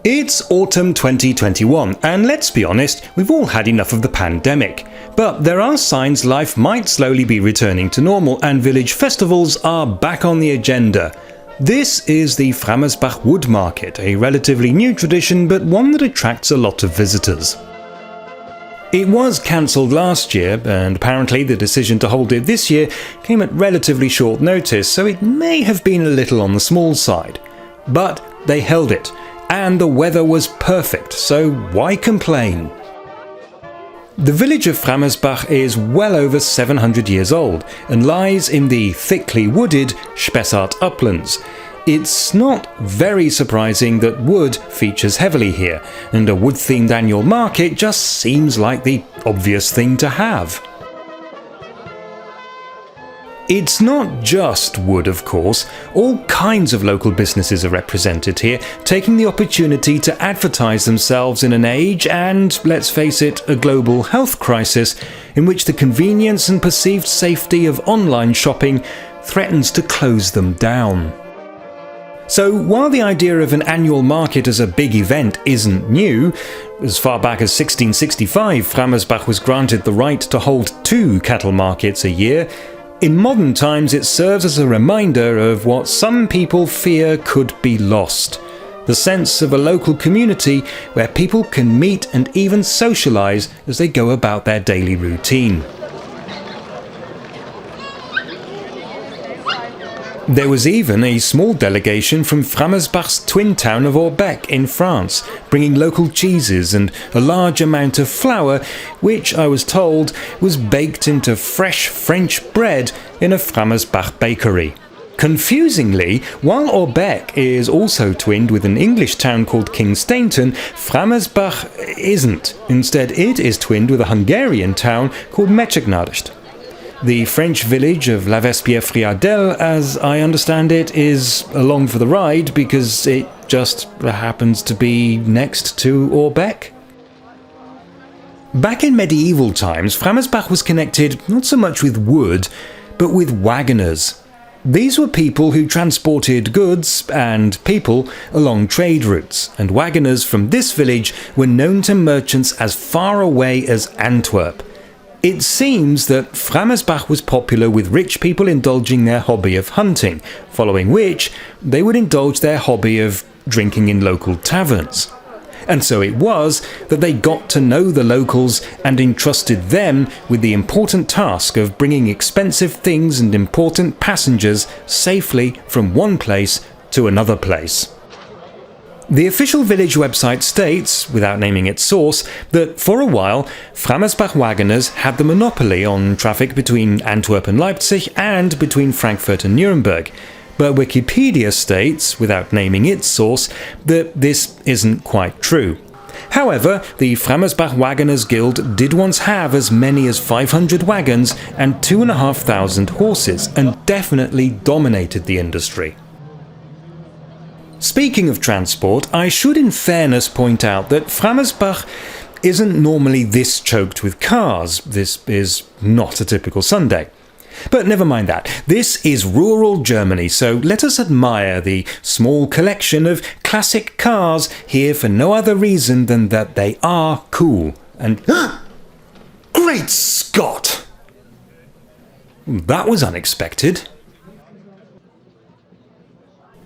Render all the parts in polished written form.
It's autumn 2021, and let's be honest, we've all had enough of the pandemic. But there are signs life might slowly be returning to normal, and village festivals are back on the agenda. This is the Framersbach Wood Market, a relatively new tradition, but one that attracts a lot of visitors. It was cancelled last year, and apparently the decision to hold it this year came at relatively short notice, so it may have been a little on the small side. But they held it. And the weather was perfect, so why complain? The village of Framersbach is well over 700 years old and lies in the thickly wooded Spessart uplands. It's not very surprising that wood features heavily here, and a wood-themed annual market just seems like the obvious thing to have. It's not just wood, of course. All kinds of local businesses are represented here, taking the opportunity to advertise themselves in an age and, let's face it, a global health crisis in which the convenience and perceived safety of online shopping threatens to close them down. So while the idea of an annual market as a big event isn't new, as far back as 1665 Framersbach was granted the right to hold 2 cattle markets a year. In modern times, it serves as a reminder of what some people fear could be lost. The sense of a local community where people can meet and even socialise as they go about their daily routine. There was even a small delegation from Framersbach's twin town of Orbec in France, bringing local cheeses and a large amount of flour, which I was told was baked into fresh French bread in a Framersbach bakery. Confusingly, while Orbec is also twinned with an English town called Kingstainton, Framersbach isn't. Instead, it is twinned with a Hungarian town called Mecsegnád. The French village of La Vespierre-Friardel, as I understand it, is along for the ride because it just happens to be next to Orbec. Back in medieval times, Framersbach was connected not so much with wood, but with wagoners. These were people who transported goods and people along trade routes, and wagoners from this village were known to merchants as far away as Antwerp. It seems that Framersbach was popular with rich people indulging their hobby of hunting, following which they would indulge their hobby of drinking in local taverns. And so it was that they got to know the locals and entrusted them with the important task of bringing expensive things and important passengers safely from one place to another place. The official village website states, without naming its source, that for a while Framersbach wagoners had the monopoly on traffic between Antwerp and Leipzig and between Frankfurt and Nuremberg. But Wikipedia states, without naming its source, that this isn't quite true. However, the Framersbach Wagoners Guild did once have as many as 500 wagons and 2,500 horses, and definitely dominated the industry. Speaking of transport, I should in fairness point out that Framersbach isn't normally this choked with cars. This is not a typical Sunday. But never mind that. This is rural Germany, so let us admire the small collection of classic cars here for no other reason than that they are cool. And Great Scott! That was unexpected.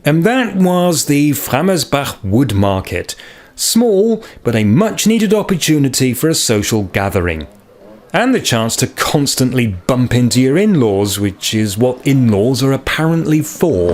And that was the Framersbach Wood Market. Small, but a much-needed opportunity for a social gathering. And the chance to constantly bump into your in-laws, which is what in-laws are apparently for.